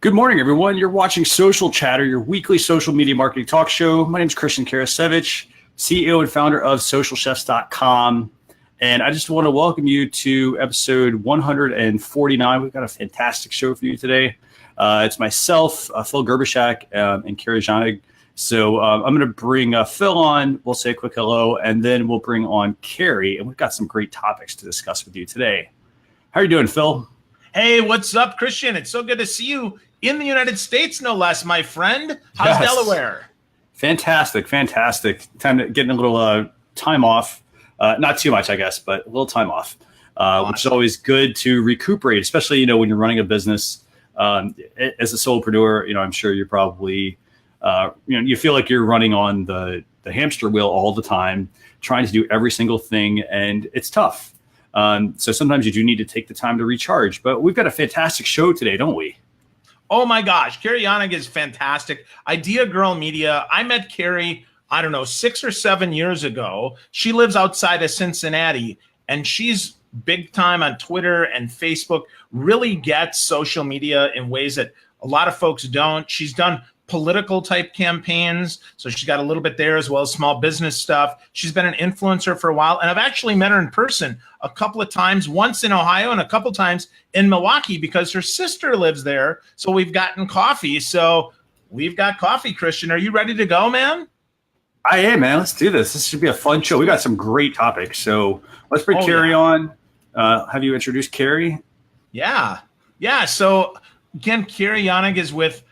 Good morning, everyone. You're watching Social Chatter, your weekly social media marketing talk show. My name is Christian Karasevich, CEO and founder of socialchefs.com. And I just want to welcome you to episode 149. We've got a fantastic show for you today. It's myself, Phil Gerbishak, and Carrie Janig. So I'm going to bring Phil on. We'll say a quick hello, and then we'll bring on Carrie. And we've got some great topics to discuss with you today. How are you doing, Phil? Hey, what's up, Christian? It's so good to see you in the United States, no less, my friend. How's Delaware? Fantastic. Time to getting a little time off. Not too much, I guess, but a little time off, awesome. Which is always good to recuperate, especially, when you're running a business as a solopreneur. I'm sure you're probably, you feel like you're running on the hamster wheel all the time, trying to do every single thing, and it's tough. So sometimes you do need to take the time to recharge. But we've got a fantastic show today, don't we? Oh my gosh, Carrie Janig is fantastic. Idea Girl Media. I met Carrie, 6 or 7 years ago. She lives outside of Cincinnati, and she's big time on Twitter and Facebook, really gets social media in ways that a lot of folks don't. She's done political type campaigns, so she's got a little bit there, as well as small business stuff. She's been an influencer for a while, and I've actually met her in person a couple of times, once in Ohio and a couple times in Milwaukee, because her sister lives there. So we've gotten coffee. So we've got coffee. Christian, are you ready to go, man? I am, man. Let's do this. This should be a fun show. We got some great topics. So let's bring Carrie on. Have you introduced Carrie? Yeah. So again, Carrie Janig is with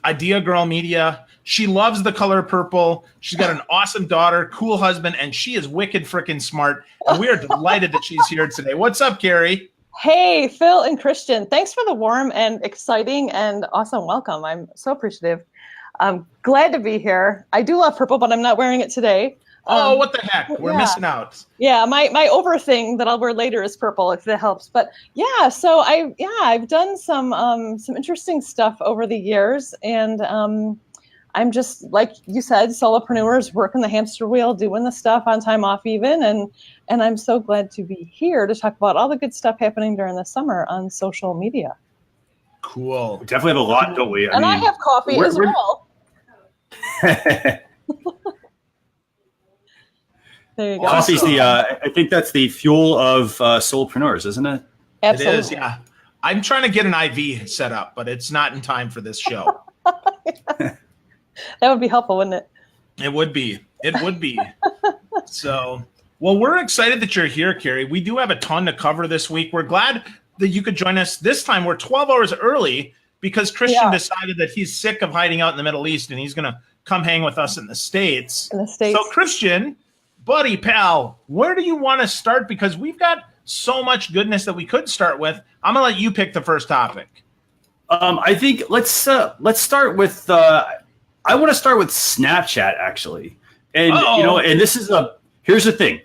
Idea Girl Media. She loves the color purple. She's got an awesome daughter, cool husband, and she is wicked freaking smart. And we are delighted that she's here today. What's up, Carrie? Hey, Phil and Christian. Thanks for the warm and exciting and awesome welcome. I'm so appreciative. I'm glad to be here. I do love purple, but I'm not wearing it today. Oh, what the heck? We're missing out. Yeah, my over thing that I'll wear later is purple, if that helps. But yeah, so I've done some interesting stuff over the years, and I'm just, like you said, solopreneurs working the hamster wheel, doing the stuff on time off even, and I'm so glad to be here to talk about all the good stuff happening during the summer on social media. Cool. We definitely have a lot, don't we? I have coffee as well. There you go. Coffee's I think that's the fuel of solopreneurs, isn't it? Absolutely. It is, yeah. I'm trying to get an IV set up, but it's not in time for this show. That would be helpful, wouldn't it? It would be. So, well, we're excited that you're here, Carrie. We do have a ton to cover this week. We're glad that you could join us this time. We're 12 hours early because Christian decided that he's sick of hiding out in the Middle East and he's going to come hang with us in the States. So, Christian, buddy, pal, where do you want to start? Because we've got so much goodness that we could start with. I'm going to let you pick the first topic. I think let's start with I want to start with Snapchat, actually. And and this is here's the thing.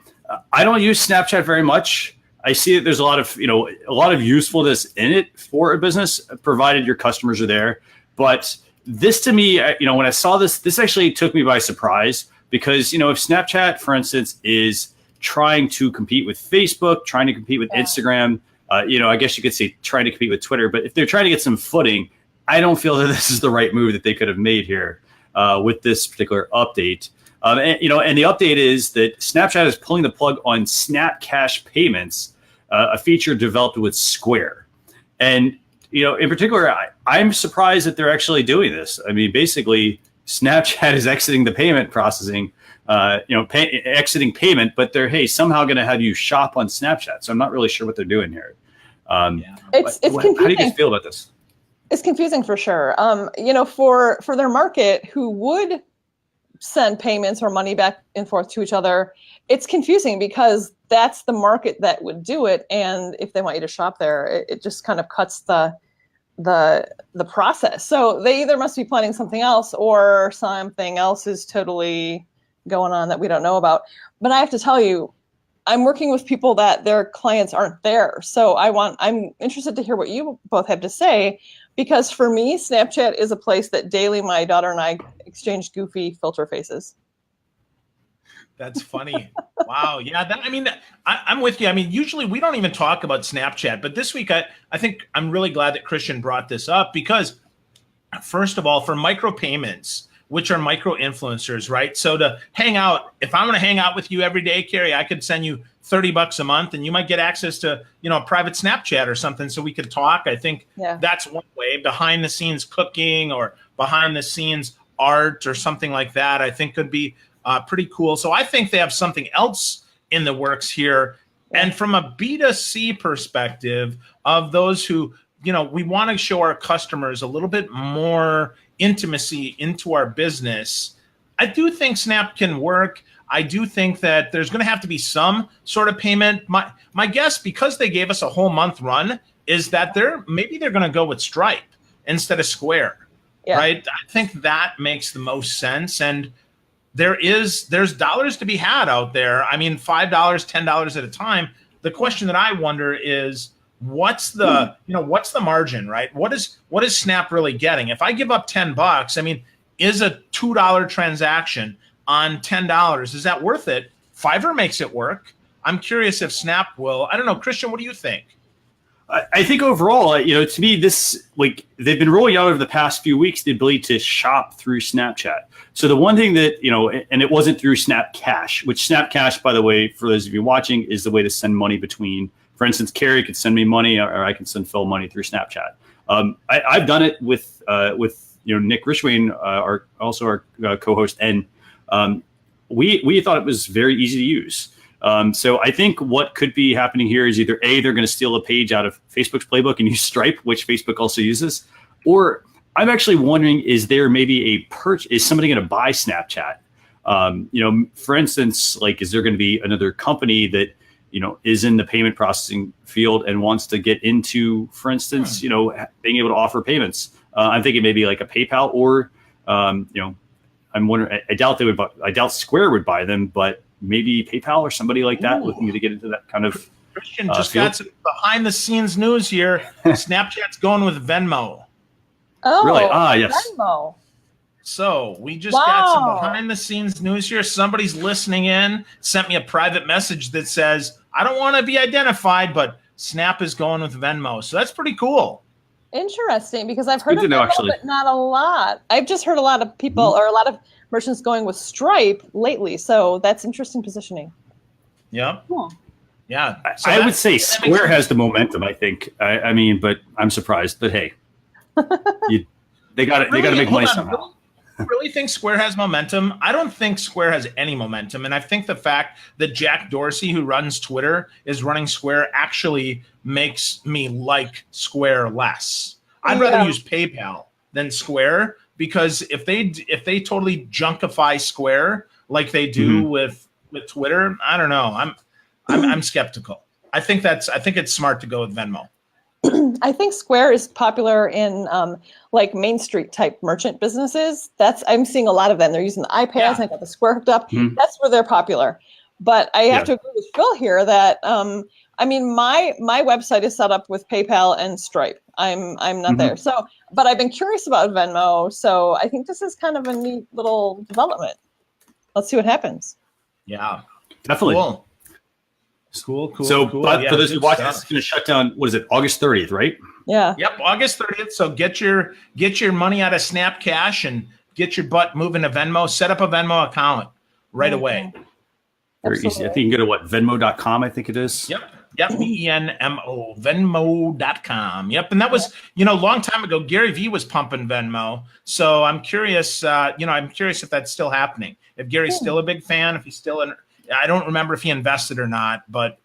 I don't use Snapchat very much. I see that there's a lot of usefulness in it for a business, provided your customers are there. But this, to me, when I saw this actually took me by surprise. Because, if Snapchat, for instance, is trying to compete with Facebook, trying to compete with Instagram, I guess you could say trying to compete with Twitter. But if they're trying to get some footing, I don't feel that this is the right move that they could have made here with this particular update. And the update is that Snapchat is pulling the plug on Snap Cash payments, a feature developed with Square. And, in particular, I'm surprised that they're actually doing this. I mean, basically, Snapchat is exiting the payment processing, exiting payment, but they're, somehow going to have you shop on Snapchat. So I'm not really sure what they're doing here. It's confusing. How do you guys feel about this? It's confusing for sure. For their market who would send payments or money back and forth to each other, it's confusing because that's the market that would do it. And if they want you to shop there, it just kind of cuts the process. So they either must be planning something else or something else is totally going on that we don't know about. But I have to tell you, I'm working with people that their clients aren't there. So I'm interested to hear what you both have to say, because for me, Snapchat is a place that daily my daughter and I exchange goofy filter faces. That's funny. Wow. Yeah. I'm with you. I mean, usually we don't even talk about Snapchat, but this week I think I'm really glad that Christian brought this up because, first of all, for micropayments, which are micro influencers, right? So to hang out, if I'm going to hang out with you every day, Carrie, I could send you $30 a month and you might get access to, a private Snapchat or something so we could talk. I think that's one way. Behind the scenes cooking or behind the scenes art or something like that, I think could be pretty cool. So I think they have something else in the works here. And from a B2C perspective of those who, we want to show our customers a little bit more intimacy into our business, I do think Snap can work. I do think that there's going to have to be some sort of payment. My guess, because they gave us a whole month run, is that maybe they're going to go with Stripe instead of Square, right? I think that makes the most sense. And there's dollars to be had out there. I mean, $5, $10 at a time. The question that I wonder is, what's the margin, right? What is Snap really getting? If I give up $10, I mean, is a $2 transaction on $10, is that worth it? Fiverr makes it work. I'm curious if Snap will. I don't know, Christian, what do you think? I think overall, to me, this, like, they've been rolling out over the past few weeks the ability to shop through Snapchat. So the one thing that, and it wasn't through Snap Cash, which Snap Cash, by the way, for those of you watching, is the way to send money between. For instance, Carrie could send me money, or I can send Phil money through Snapchat. I've done it with Nick Rishwain, our co-host, and we thought it was very easy to use. So I think what could be happening here is either A, they're going to steal a page out of Facebook's playbook and use Stripe, which Facebook also uses, or I'm actually wondering, is there maybe is somebody going to buy Snapchat? For instance, like, is there going to be another company that is in the payment processing field and wants to get into, for instance, being able to offer payments? I'm thinking maybe like a PayPal, or, I'm wondering, I doubt Square would buy them, but maybe PayPal or somebody like that looking to get into that kind of Christian just got some behind the scenes news here. Snapchat's going with Venmo. Oh, really? Yes. Venmo. So we just got some behind the scenes news here. Somebody's listening in, sent me a private message that says, I don't want to be identified, but Snap is going with Venmo. So that's pretty cool. Interesting, because I've heard of Venmo, but not a lot. I've just heard a lot of people or a lot of merchants going with Stripe lately. So that's interesting positioning. Yeah. Cool. Yeah. So I would say Square has the momentum, I think. I mean, but I'm surprised. But hey, they got to make money somehow. I really think Square has momentum. I don't think Square has any momentum. And I think the fact that Jack Dorsey, who runs Twitter, is running Square actually makes me like Square less. I'd rather use PayPal than Square, because if they totally junkify Square like they do with Twitter, I don't know. I'm skeptical. I think it's smart to go with Venmo. I think Square is popular in like Main Street type merchant businesses. I'm seeing a lot of them. They're using the iPads and they got the Square hooked up. That's where they're popular. But I have to agree with Phil here that I mean, my website is set up with PayPal and Stripe. I'm not there. So, but I've been curious about Venmo. So I think this is kind of a neat little development. Let's see what happens. Yeah, definitely. Cool. So, but for those who watch this, it's going to shut down. What is it? August 30th, right? Yeah. Yep, August 30th. So get your money out of Snap Cash and get your butt moving to Venmo. Set up a Venmo account right away. Very easy. I think you can go to Venmo.com, I think it is. Yep. Venmo, Venmo.com. Yep. And that was, a long time ago, Gary Vee was pumping Venmo. So I'm curious, if that's still happening. If Gary's still a big fan, if he's still I don't remember if he invested or not, but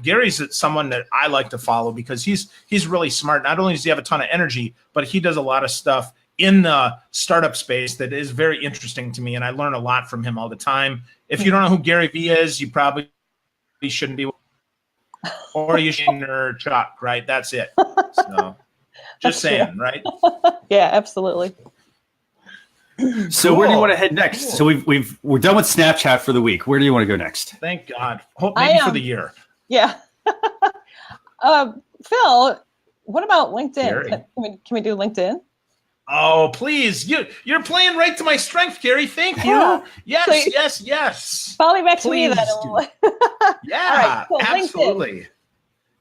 Gary's someone that I like to follow because he's really smart. Not only does he have a ton of energy, but he does a lot of stuff in the startup space that is very interesting to me, and I learn a lot from him all the time. If you don't know who Gary Vee is, you probably shouldn't be, or you should or Chuck, right? That's it. So just saying, right? Yeah, absolutely. So where do you want to head next? So we're done with Snapchat for the week. Where do you want to go next? Thank God. Hope maybe for the year. Yeah. Phil, what about LinkedIn? Can we do LinkedIn? Oh, please. You're playing right to my strength, Carrie. Thank you. Yeah. Yes, So yes. Follow back to me Please then. Yeah, All right, so absolutely. LinkedIn.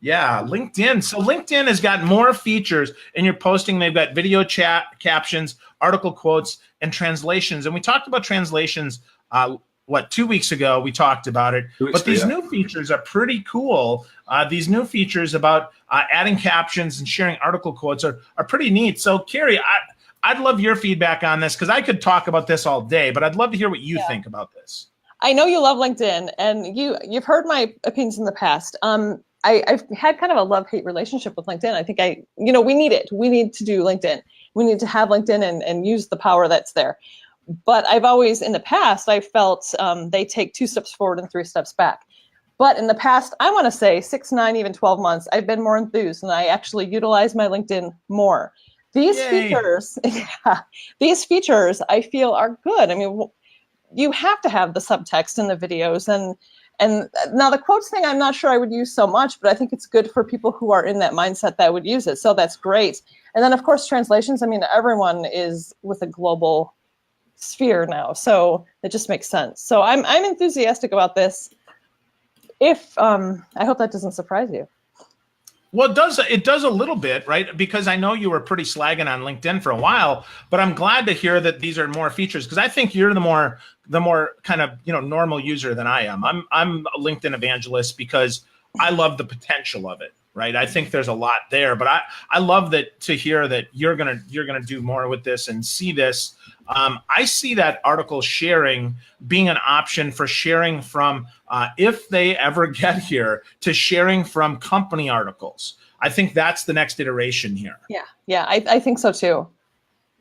Yeah, LinkedIn. So LinkedIn has got more features in your posting. They've got video chat, captions, article quotes, and translations. And we talked about translations, 2 weeks ago? We talked about it. But these new features are pretty cool. These new features about adding captions and sharing article quotes are pretty neat. So, Carrie, I'd love your feedback on this because I could talk about this all day, but I'd love to hear what you think about this. I know you love LinkedIn, and you've heard my opinions in the past. I've had kind of a love-hate relationship with LinkedIn. I think we need it. We need to do LinkedIn. We need to have LinkedIn and use the power that's there. But I've always, in the past, I felt they take 2 steps forward and 3 steps back. But in the past, I want to say 6, 9, even 12 months, I've been more enthused, and I actually utilize my LinkedIn more. These features, these features, I feel are good. I mean, you have to have the subtext in the videos, and now the quotes thing, I'm not sure I would use so much, but I think it's good for people who are in that mindset that would use it. So that's great. And then of course translations. I mean, everyone is with a global sphere now, so it just makes sense. So I'm enthusiastic about this. I hope that doesn't surprise you. Well, it does a little bit, right? Because I know you were pretty slagging on LinkedIn for a while, but I'm glad to hear that these are more features because I think you're the more kind of normal user than I am. I'm a LinkedIn evangelist because I love the potential of it, right? I think there's a lot there, but I love that to hear that you're gonna do more with this and see this. I see that article sharing being an option for sharing from, if they ever get here, to sharing from company articles. I think that's the next iteration here. Yeah, I think so too.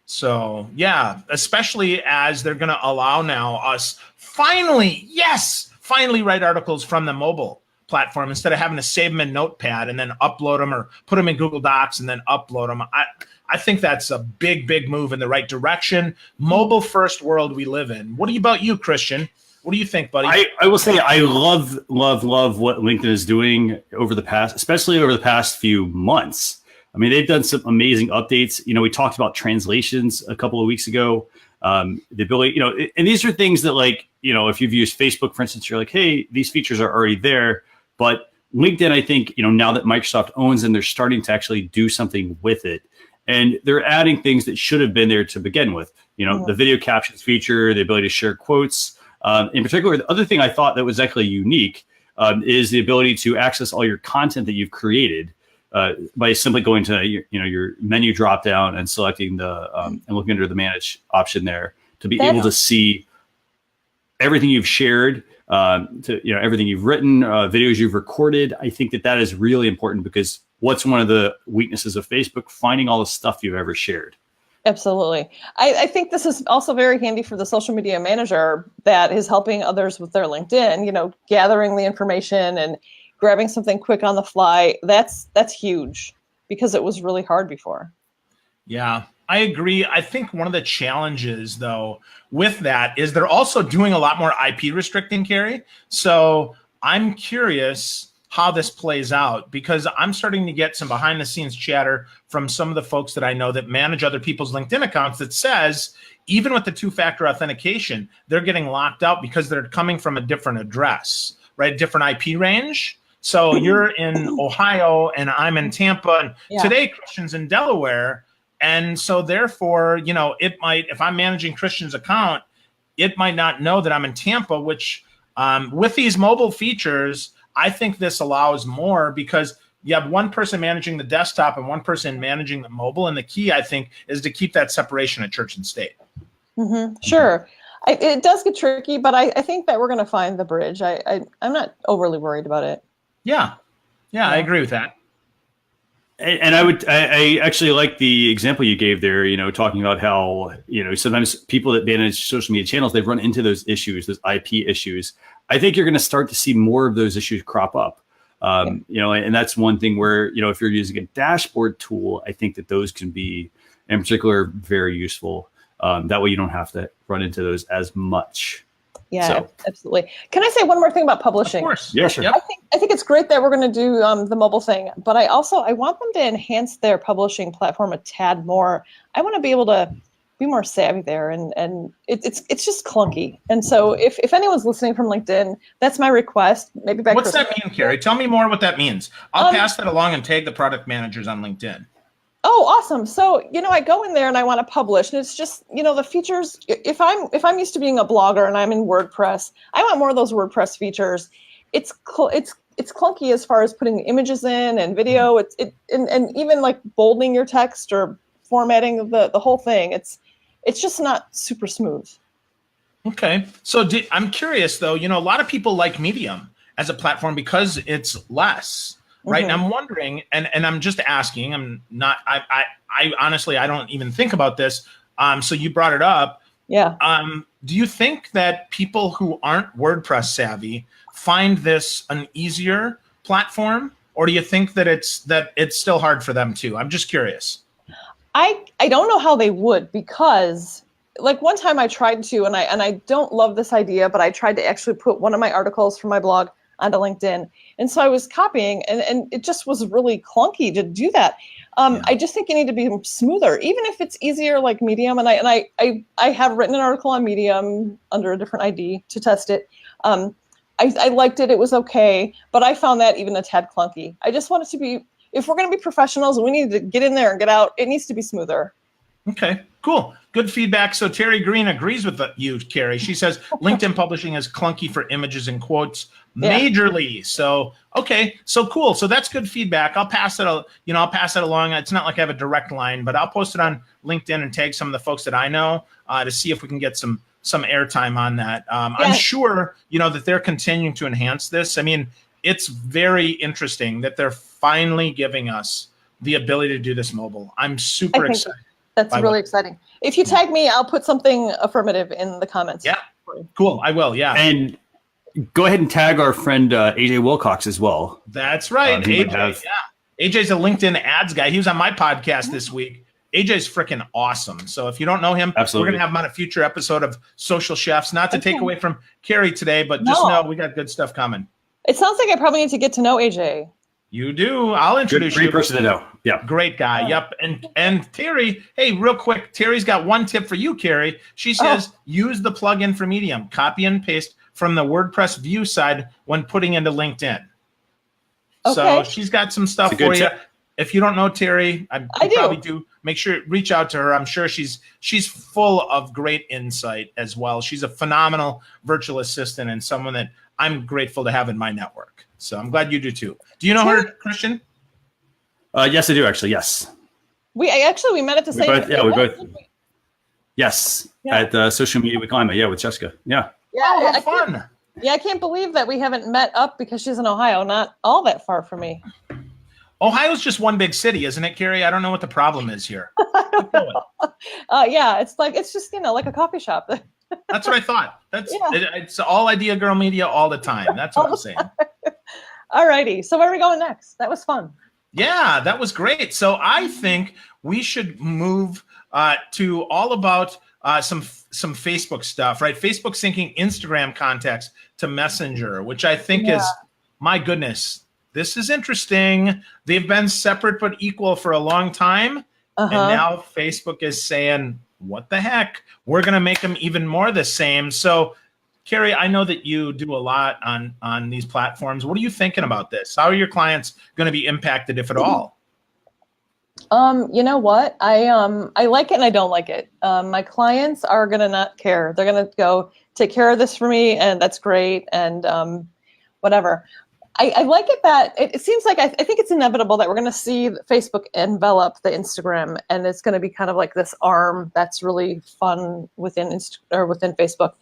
So yeah, especially as they're going to allow now us finally write articles from the mobile platform instead of having to save them in Notepad and then upload them or put them in Google Docs and then upload them. I think that's a big move in the right direction. Mobile first world we live in. What about you, Christian? What do you think, buddy? I will say I love what LinkedIn is doing especially over the past few months. I mean, they've done some amazing updates. We talked about translations a couple of weeks ago. The ability, and these are things that if you've used Facebook, for instance, you're like, hey, these features are already there. But LinkedIn, I think, now that Microsoft owns them, they're starting to actually do something with it. And they're adding things that should have been there to begin with. The video captions feature, the ability to share quotes. In particular, the other thing I thought that was actually unique is the ability to access all your content that you've created by simply going to your menu drop down and selecting the and looking under the manage option there to be able to see everything you've shared, everything you've written, videos you've recorded. I think that is really important because what's one of the weaknesses of Facebook? Finding all the stuff you've ever shared. Absolutely. I think this is also very handy for the social media manager that is helping others with their LinkedIn, gathering the information and grabbing something quick on the fly. That's huge because it was really hard before. Yeah, I agree. I think one of the challenges, though, with that is they're also doing a lot more IP restricting, Carrie. So I'm curious how this plays out because I'm starting to get some behind the scenes chatter from some of the folks that I know that manage other people's LinkedIn accounts that says even with the 2-factor authentication, they're getting locked out because they're coming from a different address, right? A different IP range. So you're in Ohio and I'm in Tampa and today Christian's in Delaware. And so therefore, it might, if I'm managing Christian's account, it might not know that I'm in Tampa, which with these mobile features, I think this allows more because you have one person managing the desktop and one person managing the mobile. And the key, I think, is to keep that separation of church and state. Mm-hmm. Sure. It does get tricky, but I think that we're going to find the bridge. I'm not overly worried about it. Yeah, I agree with that. And I actually like the example you gave there, talking about how, sometimes people that manage social media channels, they've run into those issues, those IP issues. I think you're going to start to see more of those issues crop up. And that's one thing where, if you're using a dashboard tool, I think that those can be, in particular, very useful. That way you don't have to run into those as much. Yeah, So. absolutely. Can I say one more thing about publishing? Of course. Yeah, sure. Yep. I think it's great that we're going to do the mobile thing, but I want them to enhance their publishing platform a tad more. I want to be able to be more savvy there, and it's just clunky. And so if anyone's listening from LinkedIn, that's my request. Maybe by What's Christmas. that mean, Carrie? Tell me more what that means. I'll pass that along and tag the product managers on LinkedIn. Oh, awesome. So, I go in there and I want to publish, and it's just, the features. If I'm used to being a blogger and I'm in WordPress, I want more of those WordPress features. It's clunky as far as putting images in and video. And even like bolding your text or formatting the whole thing. It's just not super smooth. Okay. So I'm curious though, a lot of people like Medium as a platform because it's less. Right. And I'm wondering, and I'm just asking, I honestly, I don't even think about this. So you brought it up. Yeah. Do you think that people who aren't WordPress savvy find this an easier platform, or do you think that it's still hard for them too? I'm just curious. I don't know how they would, because like one time I tried to, and I don't love this idea, but I tried to actually put one of my articles from my blog onto LinkedIn. And so I was copying, and it just was really clunky to do that. I just think you need to be smoother, even if it's easier like Medium. And I have written an article on Medium under a different ID to test it. I liked it. It was okay, but I found that even a tad clunky. I just want it to be, if we're going to be professionals and we need to get in there and get out, it needs to be smoother. Okay, cool. Good feedback. So Terry Green agrees with you, Carrie. She says LinkedIn publishing is clunky for images and quotes majorly. So, okay, so cool. So that's good feedback. I'll pass it, I'll pass it along. It's not like I have a direct line, but I'll post it on LinkedIn and tag some of the folks that I know to see if we can get some airtime on that. I'm sure, that they're continuing to enhance this. I mean, it's very interesting that they're finally giving us the ability to do this mobile. I'm super excited. That's really exciting. If you tag me, I'll put something affirmative in the comments. Yeah, cool. I will, yeah. And go ahead and tag our friend AJ Wilcox as well. That's right, AJ. AJ's a LinkedIn ads guy. He was on my podcast this week. AJ's freaking awesome. So if you don't know him, we're going to have him on a future episode of Social Chefs. Not to take away from Carrie today, but just know we got good stuff coming. It sounds like I probably need to get to know AJ. You do. I'll introduce you. Great person to know. Yeah. Great guy. Yep. And Terry, hey, real quick, Terry's got one tip for you, Carrie. She says use the plugin for Medium. Copy and paste from the WordPress view side when putting into LinkedIn. Okay. So she's got some stuff for you. If you don't know Terry, I probably do. Make sure reach out to her. I'm sure she's full of great insight as well. She's a phenomenal virtual assistant and someone that I'm grateful to have in my network. So I'm glad you do too. Do you know her, Christian? Yes, I do actually. Yes. We met at the same. We both. Yes, at Social Media with Climate. Yeah, with Jessica. Yeah. Yeah, fun. Yeah, I can't believe that we haven't met up because she's in Ohio, not all that far from me. Ohio's just one big city, isn't it, Carrie? I don't know what the problem is here. Yeah, it's just like a coffee shop. That's what I thought. It's all Idea Girl Media all the time. That's what I'm saying. All righty. So where are we going next? That was fun. Yeah, that was great. So I think we should move to all about some Facebook stuff, right? Facebook syncing Instagram contacts to Messenger, which I think is, my goodness, this is interesting. They've been separate but equal for a long time. And now Facebook is saying, what the heck? We're going to make them even more the same. So, Carrie, I know that you do a lot on these platforms. What are you thinking about this? How are your clients going to be impacted, if at all? You know what? I like it and I don't like it. My clients are going to not care. They're going to go take care of this for me, and that's great. And whatever. I like it that it seems like I think it's inevitable that we're going to see Facebook envelop the Instagram, and it's going to be kind of like this arm that's really fun within Facebook.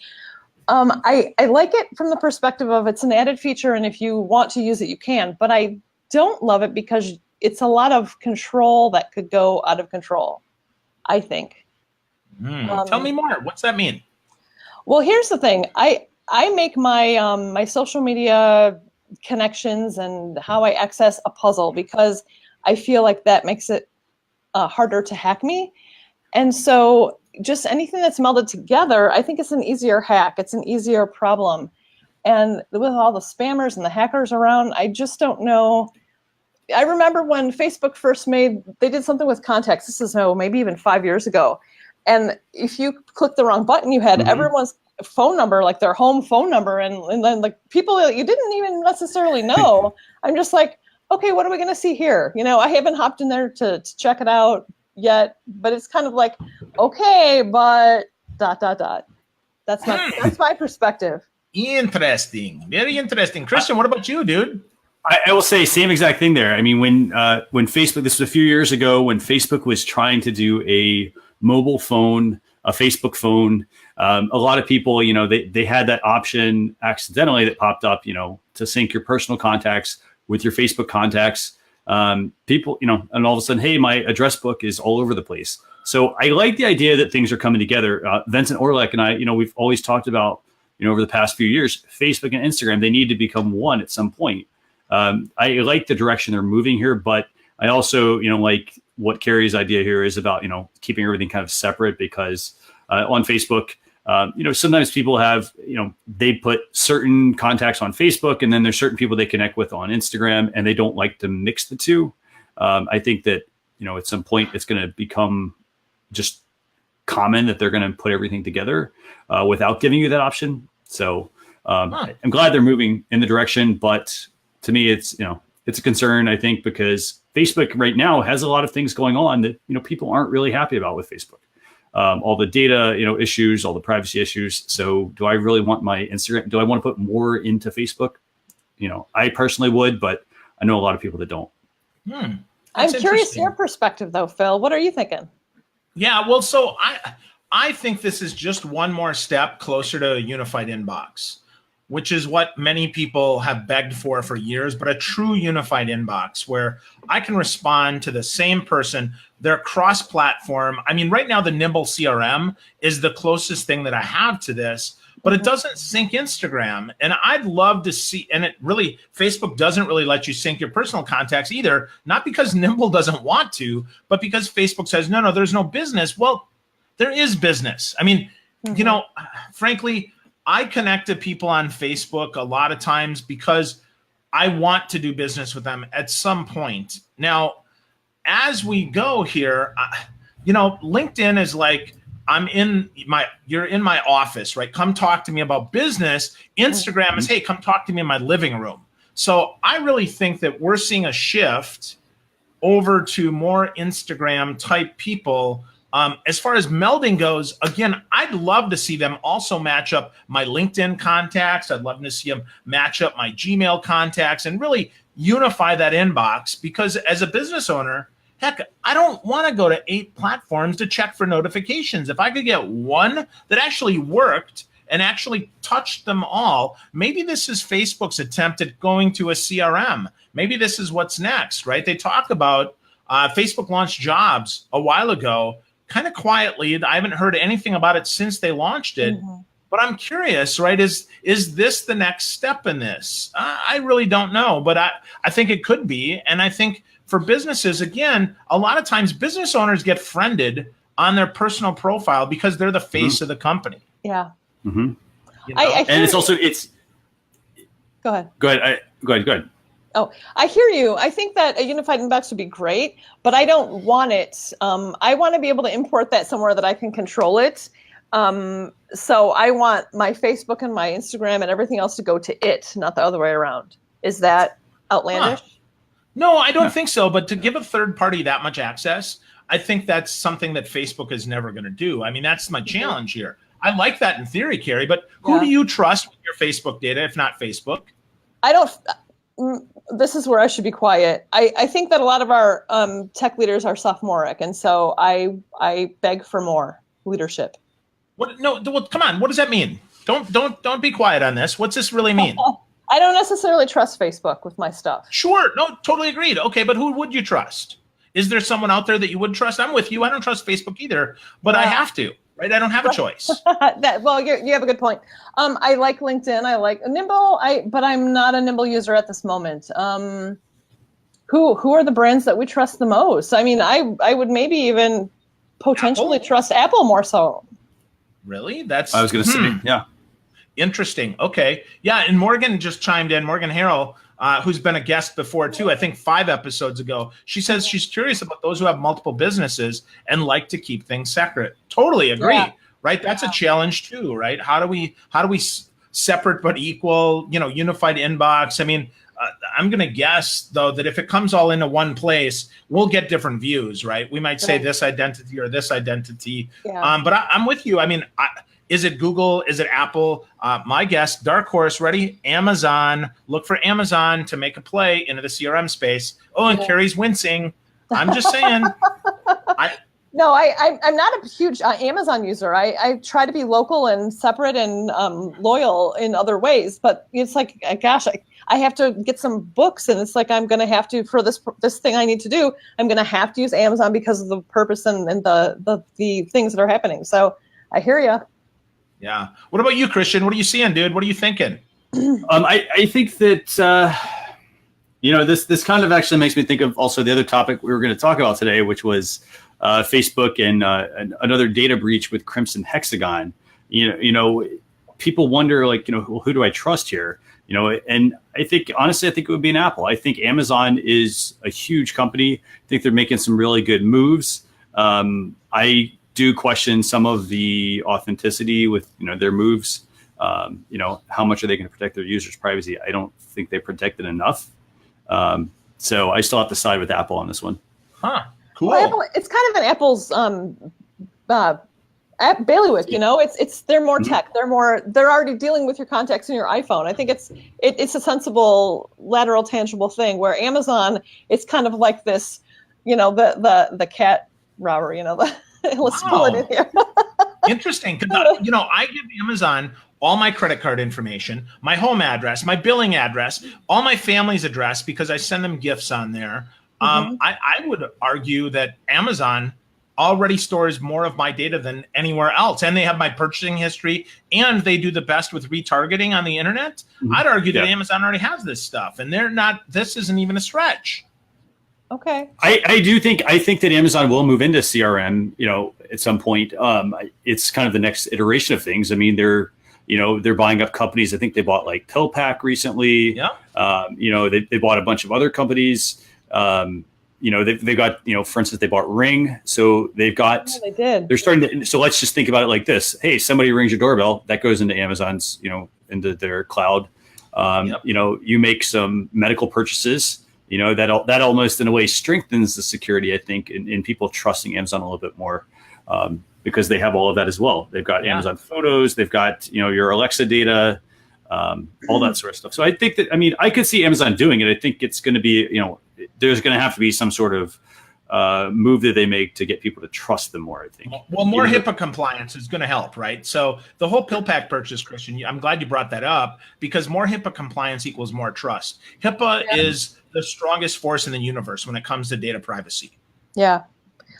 I like it from the perspective of it's an added feature, and if you want to use it, you can. But I don't love it because it's a lot of control that could go out of control, I think. Tell me more. What's that mean? Well, here's the thing. I make my my social media connections and how I access a puzzle because I feel like that makes it harder to hack me. And so just anything that's melded together, I think it's an easier hack. It's an easier problem. And with all the spammers and the hackers around, I just don't know. I remember when Facebook first they did something with contacts. This is maybe even 5 years ago. And if you clicked the wrong button, you had everyone's phone number, like their home phone number. And then like people that you didn't even necessarily know. I'm just like, okay, what are we going to see here? I haven't hopped in there to check it out yet, but it's kind of like, okay, but ... That's my perspective. Interesting. Very interesting. Christian, what about you, dude? I will say same exact thing there. I mean, when Facebook, this was a few years ago, when Facebook was trying to do a mobile phone, a Facebook phone, a lot of people, they had that option accidentally that popped up, to sync your personal contacts with your Facebook contacts. People, and all of a sudden, hey, my address book is all over the place. So I like the idea that things are coming together. Vincent Orlek and I, we've always talked about, over the past few years, Facebook and Instagram, they need to become one at some point. I like the direction they're moving here, but I also, like what Carrie's idea here is about, keeping everything kind of separate, because on Facebook, sometimes people have, they put certain contacts on Facebook, and then there's certain people they connect with on Instagram, and they don't like to mix the two. I think that, at some point it's going to become just common that they're going to put everything together without giving you that option. So I'm glad they're moving in the direction, but to me, it's a concern, I think, because Facebook right now has a lot of things going on that, people aren't really happy about with Facebook. All the data, issues, all the privacy issues. So do I really want my Instagram? Do I want to put more into Facebook? I personally would, but I know a lot of people that don't. I'm curious your perspective though, Phil. What are you thinking? Yeah, well, so I think this is just one more step closer to a unified inbox, which is what many people have begged for years, but a true unified inbox where I can respond to the same person. They're cross-platform. I mean, right now, the Nimble CRM is the closest thing that I have to this, but it doesn't sync Instagram. And I'd love to see, and Facebook doesn't really let you sync your personal contacts either, not because Nimble doesn't want to, but because Facebook says, no, there's no business. Well, there is business. I mean, frankly, I connect to people on Facebook a lot of times because I want to do business with them at some point. Now, as we go here, LinkedIn is like, you're in my office, right? Come talk to me about business. Instagram is, hey, come talk to me in my living room. So I really think that we're seeing a shift over to more Instagram type people. As far as melding goes, again, I'd love to see them also match up my LinkedIn contacts. I'd love to see them match up my Gmail contacts and really unify that inbox, because as a business owner, heck, I don't want to go to 8 platforms to check for notifications. If I could get one that actually worked and actually touched them all, maybe this is Facebook's attempt at going to a CRM. Maybe this is what's next, right? They talk about Facebook launched Jobs a while ago, kind of quietly. I haven't heard anything about it since they launched it. But I'm curious, right? Is this the next step in this? I really don't know, but I think it could be. And I think for businesses, again, a lot of times business owners get friended on their personal profile because they're the face of the company. Yeah. And it's also, Go ahead. Go ahead. Oh, I hear you. I think that a unified inbox would be great, but I don't want it. I want to be able to import that somewhere that I can control it. So I want my Facebook and my Instagram and everything else to go to it, not the other way around. Is that outlandish? No, I don't think so. But to give a third party that much access, I think that's something that Facebook is never going to do. I mean, that's my challenge here. I like that in theory, Carrie, but who do you trust with your Facebook data, if not Facebook? I don't. This is where I should be quiet. I think that a lot of our tech leaders are sophomoric, and so I beg for more leadership. What? No, come on. What does that mean? Don't be quiet on this. What's this really mean? I don't necessarily trust Facebook with my stuff. Sure. No, totally agreed. Okay, but who would you trust? Is there someone out there that you would trust? I'm with you. I don't trust Facebook either, but I have to, right? I don't have a choice. Well, you have a good point. I like LinkedIn. I like Nimble. But I'm not a Nimble user at this moment. Who are the brands that we trust the most? I mean, I would maybe even potentially trust Apple more so. Really? That's I was going to say, yeah. Interesting. Okay. Yeah. And Morgan just chimed in, Morgan Harrell, who's been a guest before too, I think 5 episodes ago. She says she's curious about those who have multiple businesses and like to keep things separate. Totally agree. Yeah. Right. That's a challenge too, right? How do we separate but equal, unified inbox? I mean, I'm going to guess though that if it comes all into one place, we'll get different views, right? We might say this identity or this identity. Yeah. But I'm with you. I mean, is it Google? Is it Apple? My guess, dark horse, ready? Amazon. Look for Amazon to make a play into the CRM space. Oh, and Carrie's wincing. I'm just saying. No, I'm not a huge Amazon user. I try to be local and separate and loyal in other ways. But it's like, gosh, I have to get some books, and it's like I'm going to have to, for this thing I need to do, I'm going to have to use Amazon because of the purpose and the things that are happening. So I hear you. Yeah. What about you, Christian? What are you seeing, dude? What are you thinking? I think that this kind of actually makes me think of also the other topic we were going to talk about today, which was Facebook and another data breach with Crimson Hexagon. People wonder, like, well, who do I trust here? And I think, honestly, it would be an Apple. I think Amazon is a huge company. I think they're making some really good moves. I do question some of the authenticity with, their moves. How much are they going to protect their users' privacy? I don't think they protect it enough. So I still have to side with Apple on this one. Huh. Cool. Well, Apple, it's kind of an Apple's bailiwick, they're more tech. They're already dealing with your contacts in your iPhone. I think it's a sensible lateral tangible thing, where Amazon, it's kind of like this, the cat robber, let's pull it in here. Interesting. Because, I give Amazon all my credit card information, my home address, my billing address, all my family's address, because I send them gifts on there. I would argue that Amazon already stores more of my data than anywhere else. And they have my purchasing history, and they do the best with retargeting on the internet. I'd argue that Amazon already has this stuff, and this isn't even a stretch. Okay. I think that Amazon will move into CRM, at some point. It's kind of the next iteration of things. I mean, they're buying up companies. I think they bought like PillPack recently. Yeah. They bought a bunch of other companies. They've got, for instance, they bought Ring. So they've got, they did. They're starting to, so let's just think about it like this. Hey, somebody rings your doorbell, that goes into Amazon's, into their cloud. You make some medical purchases, that almost in a way strengthens the security, I think, in people trusting Amazon a little bit more, because they have all of that as well. They've got Amazon Photos, they've got, your Alexa data, all that sort of stuff. So I think that, I could see Amazon doing it. I think it's going to be, there's going to have to be some sort of move that they make to get people to trust them more, I think. Well, more HIPAA compliance is going to help, right? So the whole PillPack purchase, Christian, I'm glad you brought that up, because more HIPAA compliance equals more trust. HIPAA is the strongest force in the universe when it comes to data privacy. Yeah,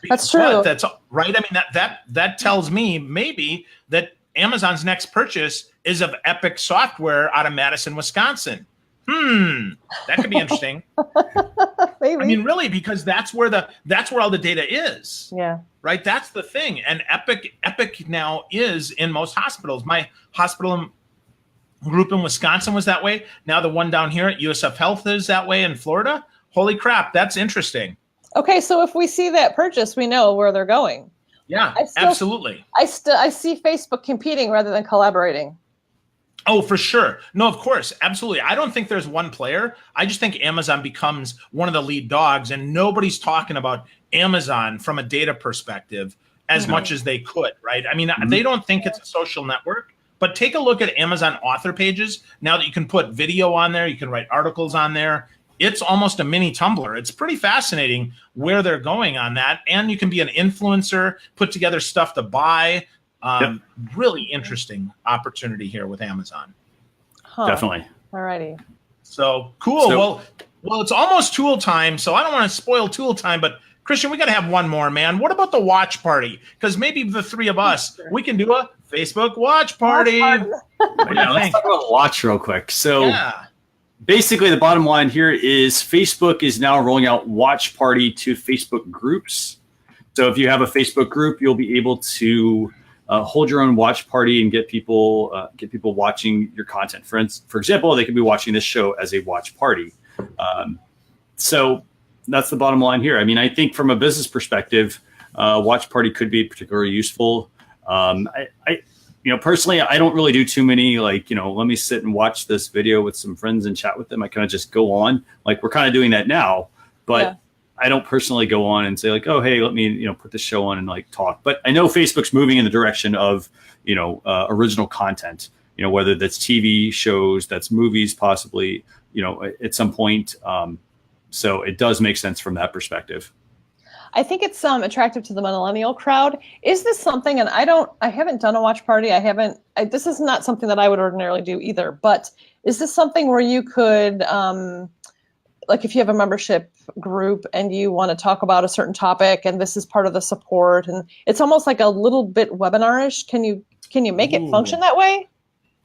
that's true. But that's right. I mean, that tells me maybe that Amazon's next purchase is of Epic Software out of Madison, Wisconsin. That could be interesting. Maybe. I mean, really, because that's where all the data is. Yeah. Right. That's the thing. And Epic now is in most hospitals. My hospital group in Wisconsin was that way. Now the one down here at USF Health is that way in Florida. Holy crap. That's interesting. Okay. So if we see that purchase, we know where they're going. Yeah, absolutely. I see Facebook competing rather than collaborating. Oh, for sure. No, of course. Absolutely. I don't think there's one player. I just think Amazon becomes one of the lead dogs, and nobody's talking about Amazon from a data perspective as much as they could, right? I mean, they don't think it's a social network, but take a look at Amazon author pages. Now that you can put video on there, you can write articles on there. It's almost a mini Tumblr. It's pretty fascinating where they're going on that. And you can be an influencer, put together stuff to buy. Really interesting opportunity here with Amazon. Definitely. All righty. So cool. Well, it's almost Tool time, so I don't want to spoil Tool time, but Christian, we got to have one more, man. What about the watch party? Because maybe the three of us, we can do a Facebook watch party. Let's talk about watch real quick. So basically the bottom line here is Facebook is now rolling out watch party to Facebook groups. So if you have a Facebook group, you'll be able to hold your own watch party and get people watching your content. For example, they could be watching this show as a watch party. So that's the bottom line here. I mean, I think from a business perspective, watch party could be particularly useful. Personally, I don't really do too many, let me sit and watch this video with some friends and chat with them. I kind of just go on, like we're kind of doing that now, but I don't personally go on and say like, oh, hey, let me, put this show on and like talk. But I know Facebook's moving in the direction of, original content, whether that's TV shows, that's movies, possibly, at some point. So it does make sense from that perspective. I think it's attractive to the millennial crowd. Is this something, and I haven't done a watch party. This is not something that I would ordinarily do either, but is this something where you could, like if you have a membership group and you want to talk about a certain topic and this is part of the support and it's almost like a little bit webinar-ish. Can you make it function that way?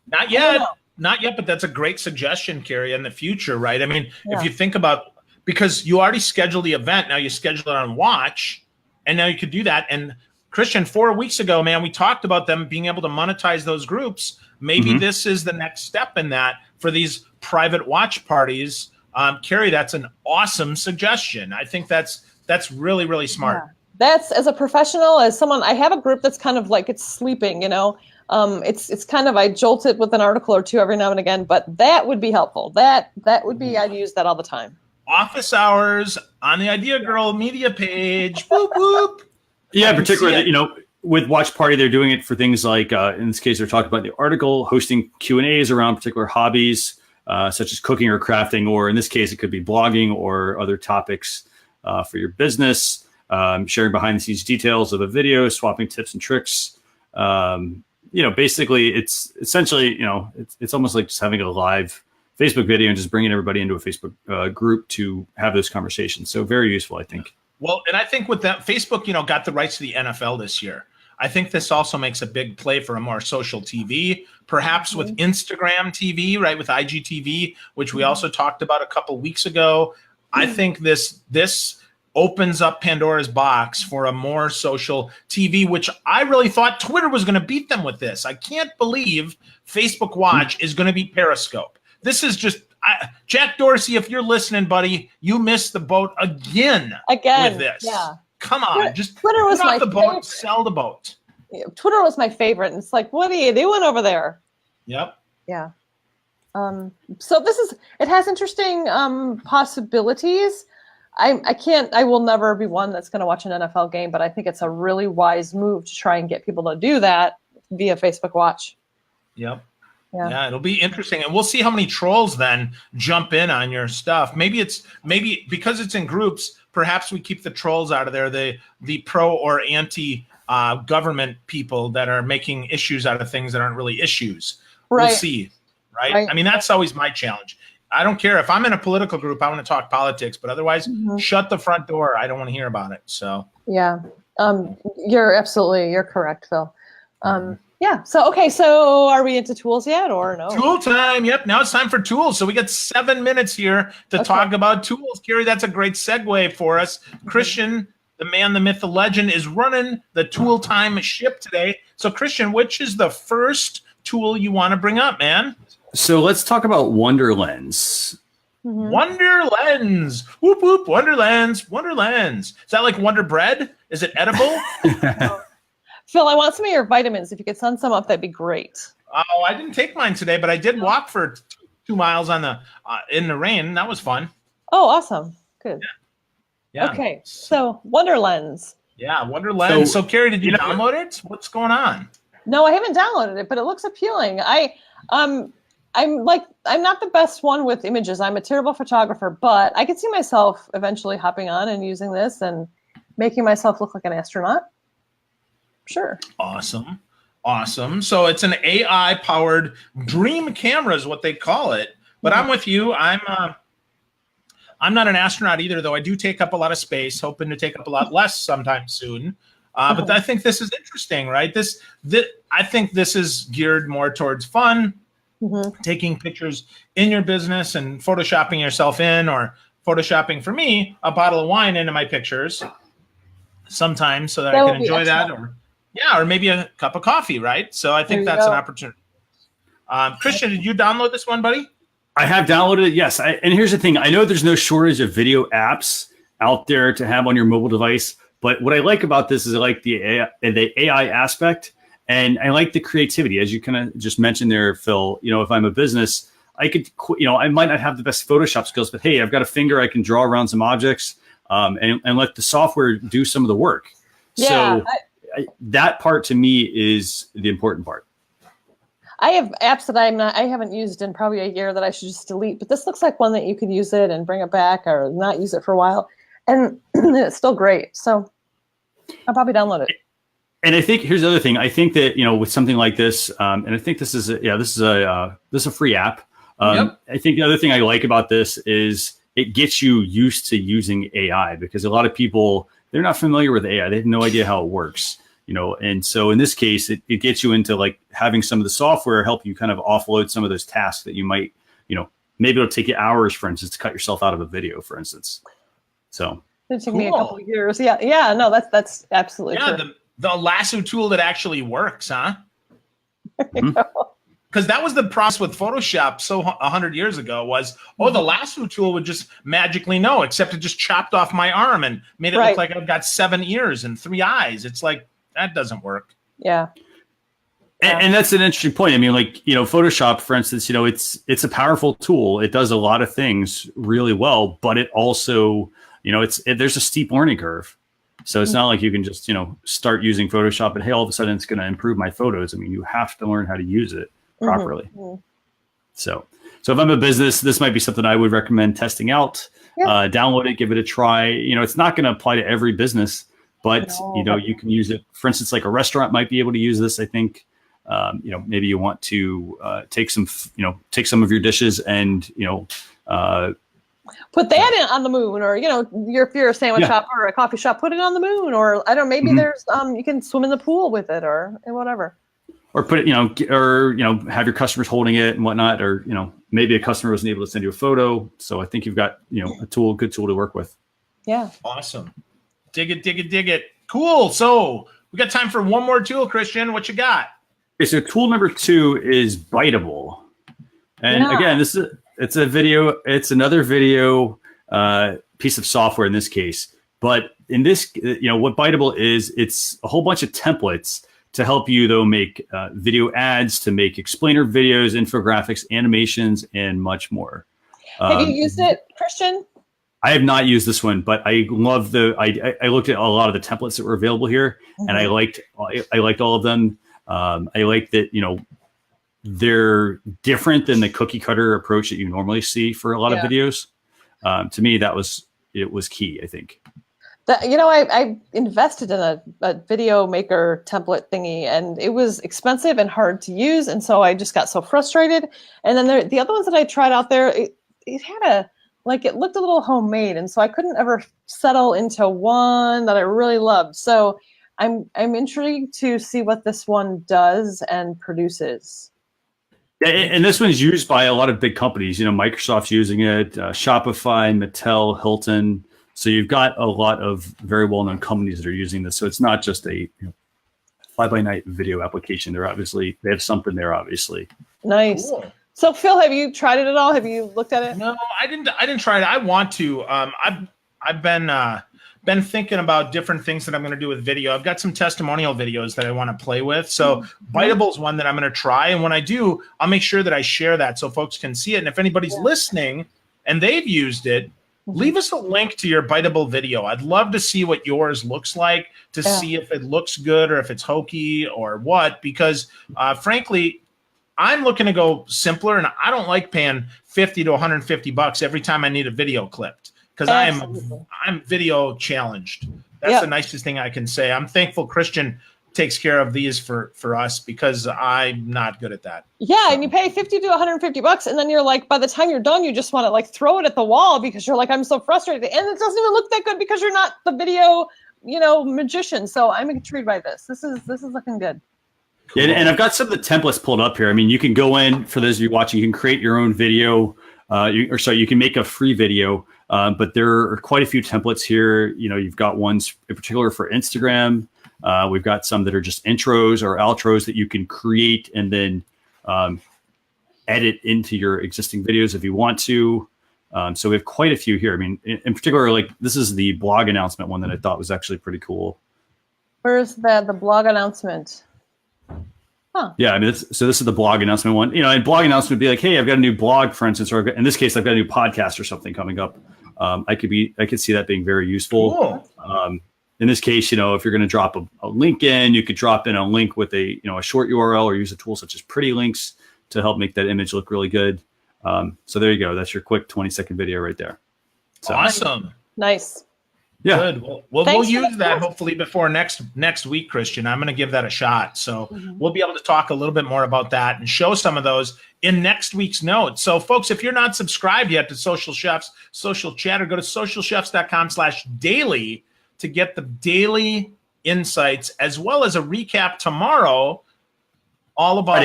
Not yet. Not yet, but that's a great suggestion, Carrie, in the future, right? I mean, if you think about, because you already scheduled the event, now you schedule it on watch, and now you could do that. And Christian, 4 weeks ago, man, we talked about them being able to monetize those groups. Maybe this is the next step in that for these private watch parties. Carrie, that's an awesome suggestion. I think that's really, really smart. Yeah. That's, as a professional, as someone, I have a group that's kind of like it's sleeping, it's kind of, I jolt it with an article or two every now and again, but that would be helpful. That would be, I'd use that all the time. Office hours on the Idea Girl media page. Whoop, whoop. Yeah, particularly, with Watch Party, they're doing it for things like, in this case, they're talking about the article, hosting Q&As around particular hobbies, such as cooking or crafting, or in this case, it could be blogging or other topics for your business, sharing behind-the-scenes details of a video, swapping tips and tricks. Basically, it's essentially, it's almost like just having a live Facebook video and just bringing everybody into a Facebook group to have those conversations. So very useful, I think. Well, and I think with that, Facebook, got the rights to the NFL this year. I think this also makes a big play for a more social TV, perhaps with Instagram TV, right, with IGTV, which we also talked about a couple weeks ago. I think this opens up Pandora's box for a more social TV, which I really thought Twitter was going to beat them with this. I can't believe Facebook Watch is going to be Periscope. This is just Jack Dorsey, if you're listening, buddy, you missed the boat again with this. Yeah. Come on, just Twitter was my the boat, favorite. sell the boat. Yeah, Twitter was my favorite, and it's like, what are you doing over there? Yep. Yeah. So it has interesting possibilities. I will never be one that's going to watch an NFL game, but I think it's a really wise move to try and get people to do that via Facebook Watch. Yep. Yeah, it'll be interesting, and we'll see how many trolls then jump in on your stuff. Maybe because it's in groups, perhaps we keep the trolls out of there, the pro or anti government people that are making issues out of things that aren't really issues. Right. We'll see, right? I mean, that's always my challenge. I don't care if I'm in a political group, I want to talk politics, but otherwise, shut the front door. I don't want to hear about it. So yeah, you're correct, Phil. Yeah. So, okay. So are we into tools yet or no? Tool time. Yep. Now it's time for tools. So we got 7 minutes here to talk about tools. Carrie, that's a great segue for us. Christian, the man, the myth, the legend, is running the tool time ship today. So Christian, which is the first tool you want to bring up, man? So let's talk about WonderLens. WonderLens. Whoop, whoop. WonderLens. WonderLens. Is that like Wonder Bread? Is it edible? Phil, I want some of your vitamins. If you could send some up, that'd be great. Oh, I didn't take mine today, but I did walk for 2 miles on the in the rain. That was fun. Oh, awesome. Good. Yeah. Okay. So WonderLens. Yeah, WonderLens. So Carrie, did you download it? What's going on? No, I haven't downloaded it, but it looks appealing. I'm not the best one with images. I'm a terrible photographer, but I could see myself eventually hopping on and using this and making myself look like an astronaut. Sure. Awesome. So it's an AI powered dream camera is what they call it. But I'm with you. I'm not an astronaut either, though I do take up a lot of space, hoping to take up a lot less sometime soon. But I think this is interesting, right? I think this is geared more towards fun, taking pictures in your business and photoshopping yourself in, or photoshopping, for me, a bottle of wine into my pictures. sometime so that I can enjoy that, or maybe a cup of coffee, right? So I think that's an opportunity. Christian, did you download this one, buddy? I have downloaded it, yes. And here's the thing. I know there's no shortage of video apps out there to have on your mobile device, but what I like about this is I like the AI aspect, and I like the creativity. As you kind of just mentioned there, Phil, if I'm a business, I could, I might not have the best Photoshop skills, but hey, I've got a finger, I can draw around some objects, and let the software do some of the work. Yeah, so that part to me is the important part. I have apps that I haven't used in probably a year that I should just delete, but this looks like one that you could use it and bring it back or not use it for a while. And it's still great. So I'll probably download it. And I think here's the other thing. I think that, with something like this, and I think this is a free app. I think the other thing I like about this is it gets you used to using AI, because a lot of people, they're not familiar with AI. They have no idea how it works. And so in this case, it gets you into like having some of the software help you kind of offload some of those tasks that you might, maybe it'll take you hours, for instance, to cut yourself out of a video, for instance. So it took me a couple of years. Yeah. No, that's absolutely true. The lasso tool that actually works, huh? Mm-hmm. Because that was the process with Photoshop 100 years ago was, the lasso tool would just magically know, except it just chopped off my arm and made it look like I've got 7 ears and 3 eyes. It's like, that doesn't work. Yeah. And that's an interesting point. I mean, Photoshop, for instance, it's a powerful tool. It does a lot of things really well, but it also, there's a steep learning curve. So it's not like you can just, start using Photoshop and hey, all of a sudden it's going to improve my photos. I mean, you have to learn how to use it properly. Mm-hmm. So if I'm a business, this might be something I would recommend testing out. Yeah. Download it, give it a try. It's not going to apply to every business, but you can use it. For instance, like a restaurant might be able to use this. I think, maybe you want to take some of your dishes and put that in on the moon, or if you're a sandwich shop or a coffee shop, put it on the moon, or I don't know, maybe there's you can swim in the pool with it or whatever. Or put it, or have your customers holding it and whatnot, or maybe a customer wasn't able to send you a photo. So I think you've got a good tool to work with. Yeah. Awesome. Dig it. Cool. So we got time for one more tool, Christian. What you got? Okay, so tool number 2 is Biteable. And again, it's another video piece of software in this case. But in this, what Biteable is, it's a whole bunch of templates to help you, though, make video ads, to make explainer videos, infographics, animations, and much more. Have you used it, Christian? I have not used this one, but I love I looked at a lot of the templates that were available here, and I liked all of them. I like that, they're different than the cookie cutter approach that you normally see for a lot of videos. To me, it was key, I think. I invested in a video maker template thingy, and it was expensive and hard to use. And so I just got so frustrated. And then the other ones that I tried out there, it had it looked a little homemade. And so I couldn't ever settle into one that I really loved. So I'm intrigued to see what this one does and produces. And this one's used by a lot of big companies. Microsoft's using it, Shopify, Mattel, Hilton. So you've got a lot of very well-known companies that are using this. So it's not just a fly-by-night video application. They have something there, obviously. Nice. Cool. So Phil, have you tried it at all? Have you looked at it? No, I didn't try it. I want to. I've been thinking about different things that I'm going to do with video. I've got some testimonial videos that I want to play with. So Biteable is one that I'm going to try. And when I do, I'll make sure that I share that so folks can see it. And if anybody's listening and they've used it, leave us a link to your Biteable video. I'd love to see what yours looks like, to see if it looks good or if it's hokey or what, because frankly, I'm looking to go simpler, and I don't like paying $50 to $150 every time I need a video clipped, because I'm video challenged. That's the nicest thing I can say. I'm thankful Christian takes care of these for us, because I'm not good at that. Yeah, and you pay $50 to $150, and then you're like, by the time you're done, you just want to throw it at the wall because you're like, I'm so frustrated, and it doesn't even look that good because you're not the video, magician. So I'm intrigued by this. This is looking good. Cool. And I've got some of the templates pulled up here. I mean, you can go in, for those of you watching, you can create your own video, you can make a free video. But there are quite a few templates here. You know, you've got ones in particular for Instagram. We've got some that are just intros or outros that you can create and then edit into your existing videos if you want to. So we have quite a few here. I mean, in particular, like this is the blog announcement one that I thought was actually pretty cool. Where's the blog announcement? Huh. Yeah, I mean, so this is the blog announcement one. You know, and blog announcement would be like, hey, I've got a new blog, for instance, or in this case, I've got a new podcast or something coming up. I could see that being very useful. Cool. In this case, you know, if you're going to drop a link in, you could drop in a link with a short URL or use a tool such as Pretty Links to help make that image look really good. So there you go. That's your quick 20-second video right there. So, awesome. Nice. Yeah. Good. Well, we'll use that hopefully before next week, Christian. I'm going to give that a shot. So we'll be able to talk a little bit more about that and show some of those in next week's notes. So folks, if you're not subscribed yet to Social Chefs Social Chatter, go to socialchefs.com/daily to get the daily insights as well as a recap tomorrow all about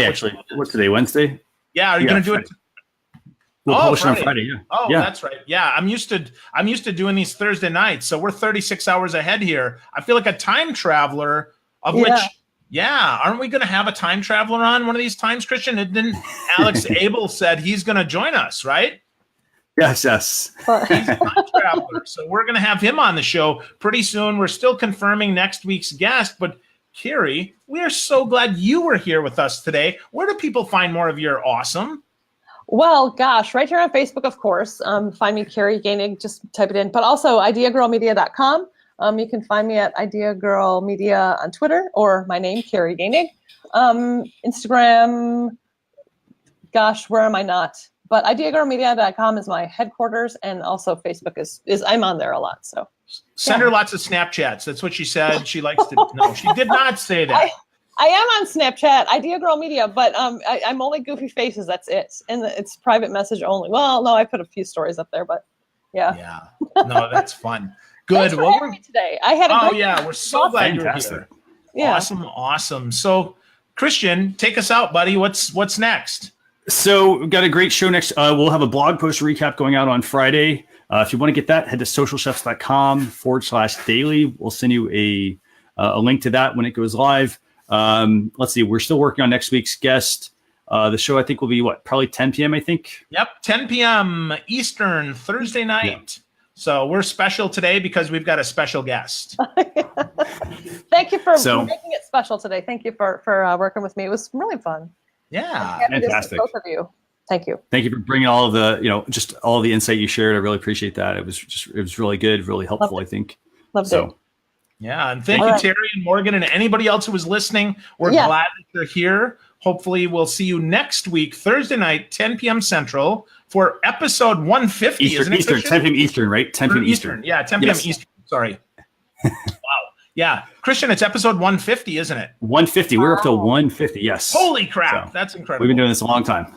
what's today, Wednesday? Yeah, are you going to do it? We'll publish it on Friday. Yeah. Oh, yeah. That's right. Yeah, I'm used to doing these Thursday nights, so we're 36 hours ahead here. I feel like a time traveler, which, aren't we going to have a time traveler on one of these times, Christian? And then Alex Abel said he's going to join us, right? Yes. He's a time traveler, so we're going to have him on the show pretty soon. We're still confirming next week's guest, but Carrie, we are so glad you were here with us today. Where do people find more of your awesome? Well, gosh, right here on Facebook, of course. Find me, Carrie Gainig, just type it in. But also ideagirlmedia.com. You can find me at Idea Girl Media on Twitter, or my name, Carrie Gainig. Instagram, gosh, where am I not? But ideagirlmedia.com is my headquarters, and also Facebook is I'm on there a lot. So send her lots of Snapchats. That's what she said. She likes to. No, she did not say that. I am on Snapchat, Idea Girl Media, but I'm only goofy faces. That's it, and it's private message only. Well, no, I put a few stories up there, but yeah. Yeah, no, that's fun. Good. Thanks for having me today. I had a great time. We're so glad you're here. Yeah. Awesome. So, Christian, take us out, buddy. What's next? So we've got a great show next. We'll have a blog post recap going out on Friday. If you want to get that, head to socialchefs.com/daily. We'll send you a link to that when it goes live. Let's see. We're still working on next week's guest. The show, I think, will be probably 10 p.m. I think. Yep, 10 p.m. Eastern, Thursday night. Yeah. So we're special today because we've got a special guest. Thank you for making it special today. Thank you for working with me. It was really fun. Yeah, fantastic. Both of you. Thank you. Thank you for bringing all of the, just all of the insight you shared. I really appreciate that. It was really good, really helpful. I think. Loved it. Yeah, and thank you, Terry and Morgan, and anybody else who was listening. We're glad that you're here. Hopefully, we'll see you next week, Thursday night, 10 p.m. Central, for episode 150. Eastern, 10 p.m. Eastern, right? 10 p.m. Eastern. Yeah, 10 p.m. Eastern. Sorry. Wow. Yeah, Christian, it's episode 150, isn't it? 150. We're up to 150. Yes. Holy crap! That's incredible. We've been doing this a long time.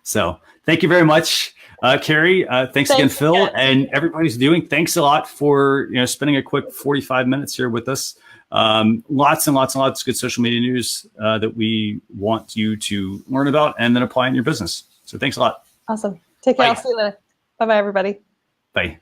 So, thank you very much. Carrie, thanks again, Phil, and everybody who's doing. Thanks a lot for spending a quick 45 minutes here with us. Lots and lots of good social media news that we want you to learn about and then apply in your business. So thanks a lot. Awesome. Take care. I'll see you later. Bye-bye, everybody. Bye.